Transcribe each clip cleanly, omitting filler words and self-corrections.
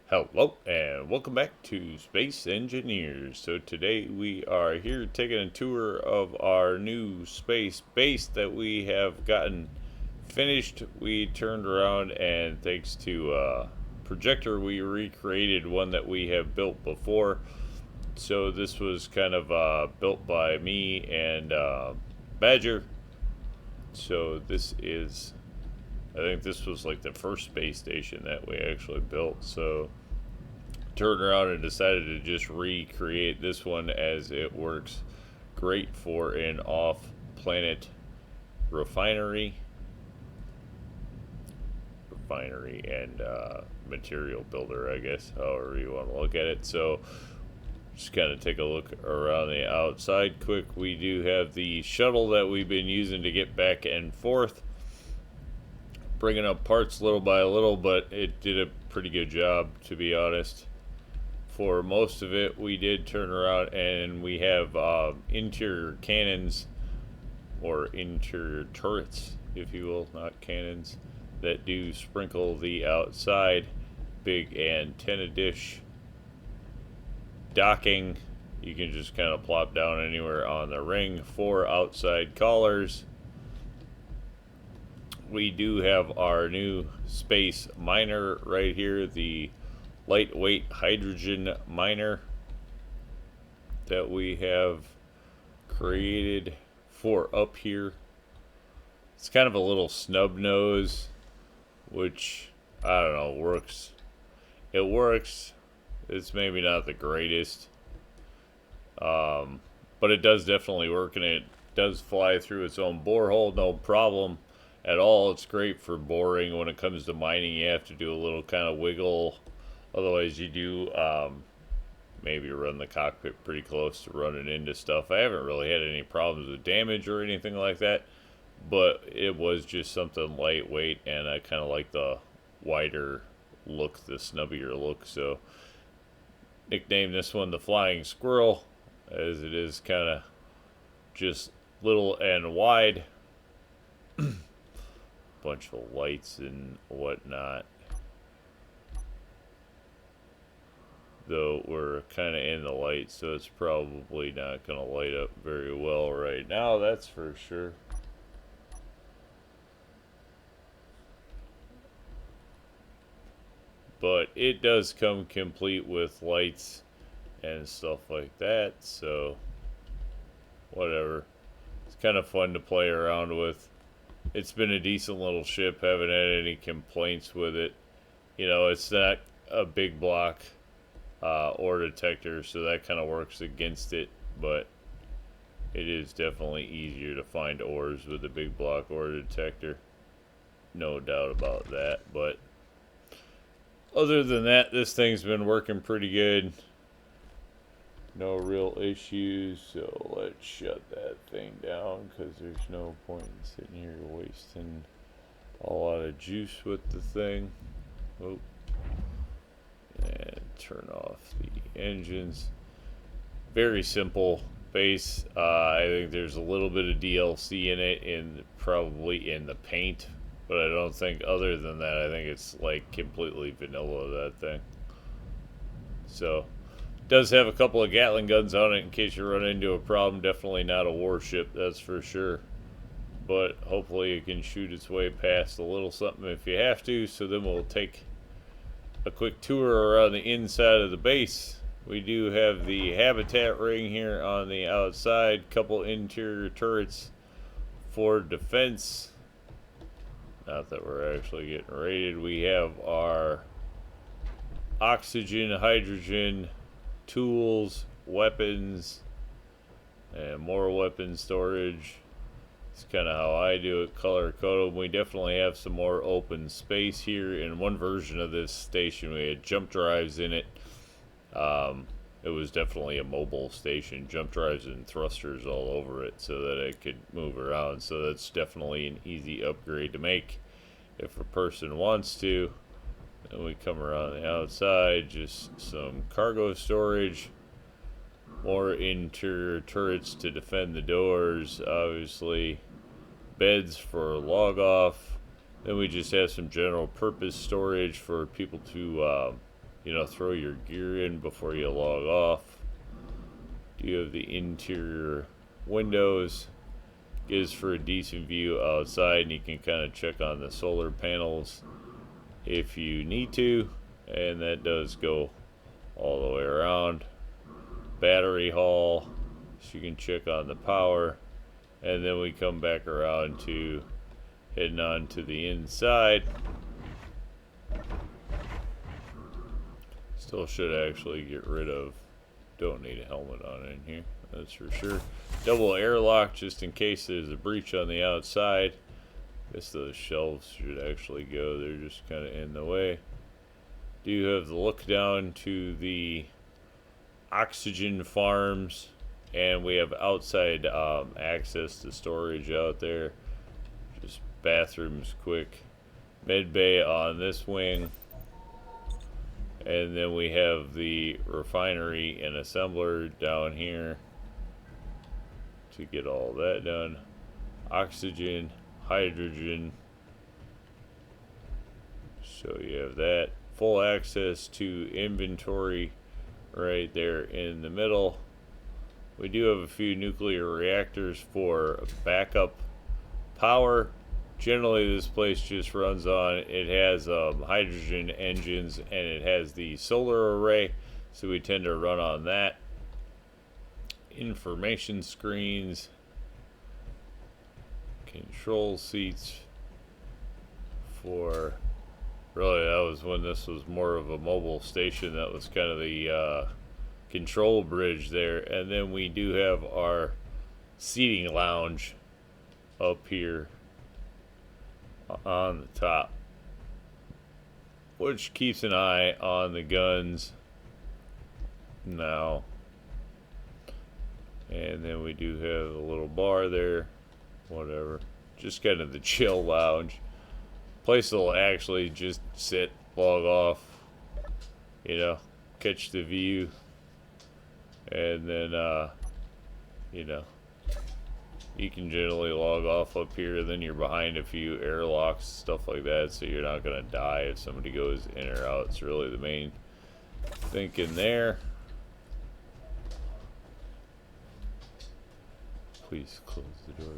Hello and welcome back to Space Engineers. So today we are here taking a tour of our new space base that we have gotten finished. We turned around and thanks to projector we recreated one that we have built before. So this was kind of built by me and Badger. So I think this was like the first space station that we actually built. So turned around and decided to just recreate this one as it works great for an off-planet refinery and material builder, I guess, however you want to look at it. So just kind of take a look around the outside quick. We do have the shuttle that we've been using to get back and forth, bringing up parts little by little, but it did a pretty good job, to be honest. For most of it, we did turn around and we have interior cannons, or interior turrets, if you will, not cannons, that do sprinkle the outside. Big antenna dish. Docking, you can just kind of plop down anywhere on the ring for outside callers. We do have our new space miner right here, the lightweight hydrogen miner that we have created for up here. It's kind of a little snub nose, which I don't know, works. It works. It's maybe not the greatest, but it does definitely work, and it does fly through its own borehole, no problem at all. It's great for boring. When it comes to mining, you have to do a little kind of wiggle. Otherwise, you do maybe run the cockpit pretty close to running into stuff. I haven't really had any problems with damage or anything like that, but it was just something lightweight, and I kind of like the wider look, the snubbier look. So, nicknamed this one the Flying Squirrel, as it is kind of just little and wide. Bunch of lights and whatnot. Though we're kind of in the light, so it's probably not going to light up very well right now, that's for sure. But it does come complete with lights and stuff like that, so whatever. It's kind of fun to play around with. It's been a decent little ship, haven't had any complaints with it. You know, it's not a big block ore detector, so that kind of works against it, but it is definitely easier to find ores with a big block ore detector, no doubt about that. But other than that, this thing's been working pretty good, no real issues. So let's shut that thing down, because there's no point in sitting here wasting a lot of juice with the thing. Oh. And turn off the engines. Very simple base. I think there's a little bit of DLC in it, probably in the paint, but I don't think, other than that, I think it's like completely vanilla, that thing. So, it does have a couple of Gatling guns on it in case you run into a problem. Definitely not a warship, that's for sure. But hopefully it can shoot its way past a little something if you have to. So then we'll take a quick tour around the inside of the base. We do have the habitat ring here on the outside, couple interior turrets for defense. Not that we're actually getting raided. We have our oxygen, hydrogen, tools, weapons, and more weapon storage. It's kind of how I do it, color coded. We definitely have some more open space here. In one version of this station, we had jump drives in it. It was definitely a mobile station, jump drives and thrusters all over it so that it could move around. So that's definitely an easy upgrade to make if a person wants to. And we come around the outside, just some cargo storage, more interior turrets to defend the doors, obviously, beds for log off. Then we just have some general purpose storage for people to throw your gear in before you log off. You have the interior windows. Gives for a decent view outside, and you can kind of check on the solar panels if you need to, and that does go all the way around. Battery haul, so you can check on the power, and then we come back around to heading on to the inside. Still should actually get rid of, don't need a helmet on in here, that's for sure. Double airlock just in case there's a breach on the outside. Guess those shelves should actually go, they're just kind of in the way. Do have the look down to the oxygen farms, and we have outside access to storage out there. Just bathrooms quick. Med bay on this wing. And then we have the refinery and assembler down here to get all that done. Oxygen, hydrogen. So you have that. Full access to inventory right there in the middle. We do have a few nuclear reactors for backup power. Generally this place just runs on, it has hydrogen engines, and it has the solar array, so we tend to run on that. Information screens, control seats for, really that was when this was more of a mobile station. That was kind of the control bridge there. And then we do have our seating lounge up here on the top, which keeps an eye on the guns now. And then we do have a little bar there, whatever, just kind of the chill lounge. Place will actually just sit, log off, catch the view, and then you can generally log off up here, and then you're behind a few airlocks, stuff like that, so you're not gonna die if somebody goes in or out. It's really the main thinking there. Please close the door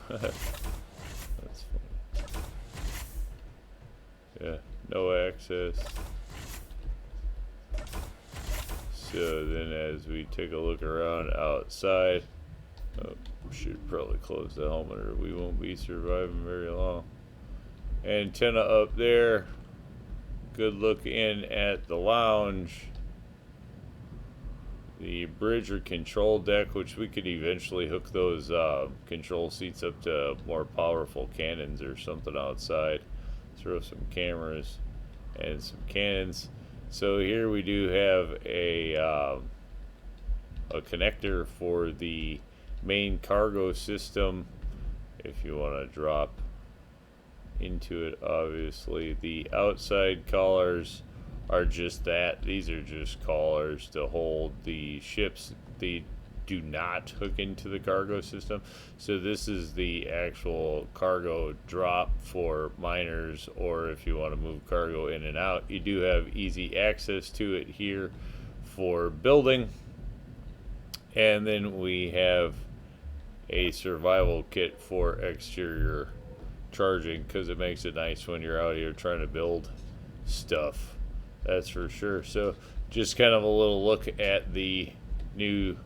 behind me. That's funny. Yeah, no access. So then as we take a look around outside, we should probably close the helmet or we won't be surviving very long. Antenna up there. Good look in at the lounge. The bridge or control deck, which we could eventually hook those control seats up to more powerful cannons or something outside. Throw some cameras and some cannons. So here we do have a connector for the main cargo system if you want to drop into it. Obviously the outside collars are just that. These are just collars to hold the ships. They do not hook into the cargo system. So this is the actual cargo drop for miners, or if you want to move cargo in and out. You do have easy access to it here for building. And then we have a survival kit for exterior charging, because it makes it nice when you're out here trying to build stuff, that's for sure. So just kind of a little look at the new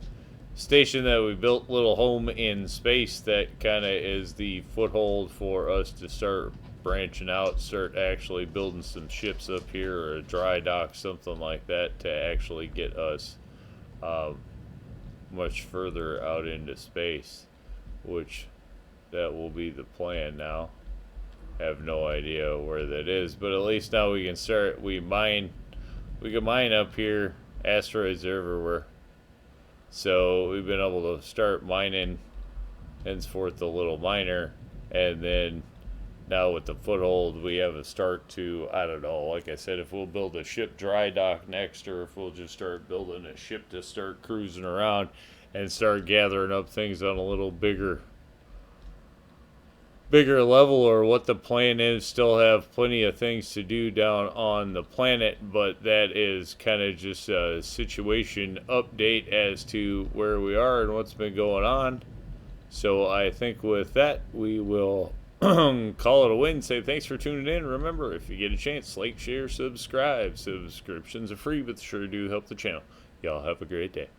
station that we built, little home in space, that kind of is the foothold for us to start branching out, start actually building some ships up here, or a dry dock, something like that, to actually get us much further out into space, which that will be the plan now. Have no idea where that is, but at least now we can start. We can mine up here. Asteroids are everywhere, so we've been able to start mining, henceforth the little miner. And then now with the foothold, we have a start to, I don't know, like I said, if we'll build a ship dry dock next, or if we'll just start building a ship to start cruising around and start gathering up things on a little bigger bigger level or what the plan is. Still have plenty of things to do down on the planet, but that is kind of just a situation update as to where we are and what's been going on. So I think with that, we will call it a win. Say thanks for tuning in. Remember, if you get a chance, like, share, subscribe. Subscriptions are free, but sure do help the channel. Y'all have a great day.